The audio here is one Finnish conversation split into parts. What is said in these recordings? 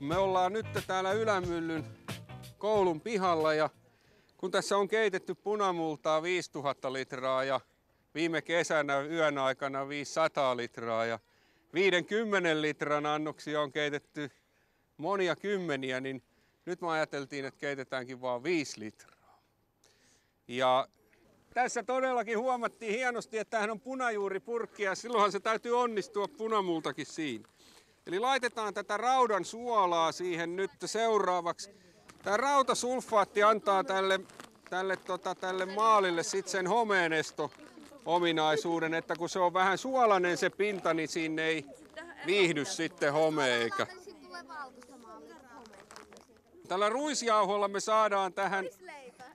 Me ollaan nyt täällä Ylämyllyn koulun pihalla ja kun tässä on keitetty punamultaa 5000 litraa ja viime kesänä yön aikana 500 litraa ja 50 litran annoksia on keitetty monia kymmeniä, niin nyt me ajateltiin, että keitetäänkin vaan 5 litraa. Ja tässä todellakin huomattiin hienosti, että tämähän on punajuuripurkki ja silloinhan se täytyy onnistua punamultakin siinä. Eli laitetaan tätä raudan suolaa siihen nyt seuraavaksi. Tämä rautasulfaatti antaa tälle maalille sitten sen homeenesto-ominaisuuden, että kun se on vähän suolainen se pinta, niin siinä ei viihdy sitten home eikä. Tällä ruisjauholla me saadaan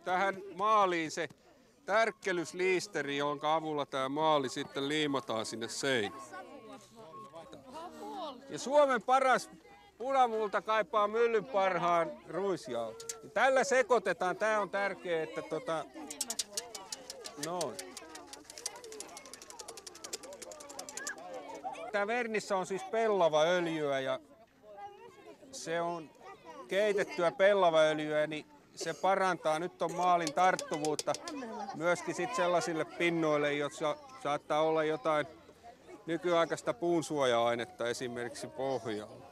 tähän maaliin se tärkkelysliisteri, jonka avulla tämä maali sitten liimataan sinne seinään. Ja Suomen paras punamulta kaipaa myllyn parhaan ruisjauho. Tällä sekoitetaan, tämä on tärkeää, että noin. Tämä vernissä on siis pellavaöljyä ja se on keitettyä pellavaöljyä, niin se parantaa nyt ton maalin tarttuvuutta myöskin sit sellaisille pinnoille, joissa saattaa olla jotain nykyaikaista puunsuoja-ainetta esimerkiksi pohjalla.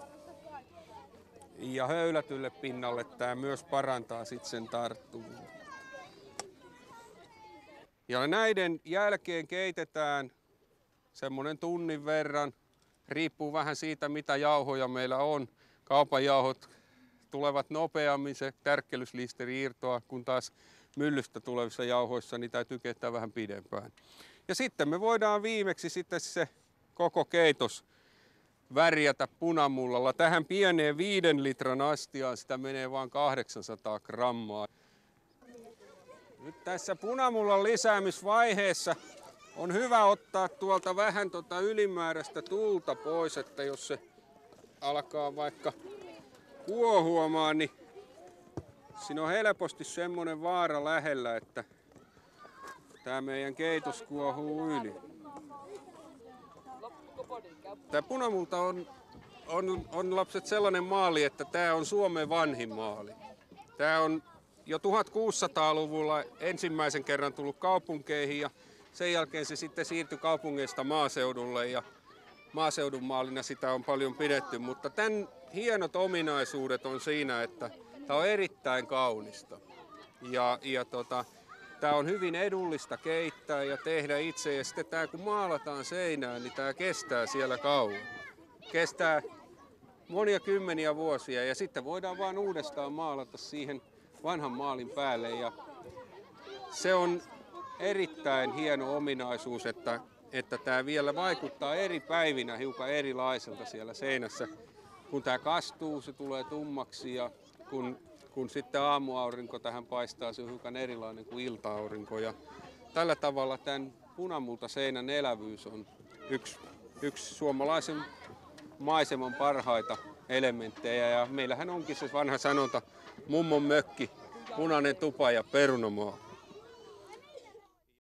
Ja höylätylle pinnalle tämä myös parantaa sitten sen tarttuvuutta. Ja näiden jälkeen keitetään semmoinen tunnin verran. Riippuu vähän siitä, mitä jauhoja meillä on. Kaupan jauhot tulevat nopeammin, se tärkkelysliisteri irtoaa, kun taas myllystä tulevissa jauhoissa niin täytyy keittää vähän pidempään. Ja sitten me voidaan viimeksi sitten se koko keitos värjätä punamullalla. Tähän pieneen 5 litran astiaan sitä menee vain 800 grammaa. Nyt tässä punamullan lisäämisvaiheessa on hyvä ottaa tuolta vähän ylimääräistä tulta pois, että jos se alkaa vaikka kuohuamaan, niin siinä on helposti semmoinen vaara lähellä, että tämä meidän keitos kuohuu yli. Tämä punamulta on lapset sellainen maali, että tämä on Suomen vanhin maali. Tämä on jo 1600-luvulla ensimmäisen kerran tullut kaupunkeihin ja sen jälkeen se sitten siirtyi kaupungeista maaseudulle ja maaseudun maalina sitä on paljon pidetty, mutta tämän hienot ominaisuudet on siinä, että tämä on erittäin kaunista. Tämä on hyvin edullista keittää ja tehdä itse ja sitten tämä kun maalataan seinään, niin tämä kestää siellä kauan. Kestää monia kymmeniä vuosia ja sitten voidaan vaan uudestaan maalata siihen vanhan maalin päälle ja se on erittäin hieno ominaisuus, että tämä vielä vaikuttaa eri päivinä hiukan erilaiselta siellä seinässä. Kun tämä kastuu, se tulee tummaksi ja kun sitten aamuaurinko tähän paistaa, se on hiukan erilainen kuin ilta-aurinko. Ja tällä tavalla tämän punamultaseinän elävyys on yksi suomalaisen maiseman parhaita elementtejä. Ja meillähän onkin se vanha sanonta, mummon mökki, punainen tupa ja perunamaa.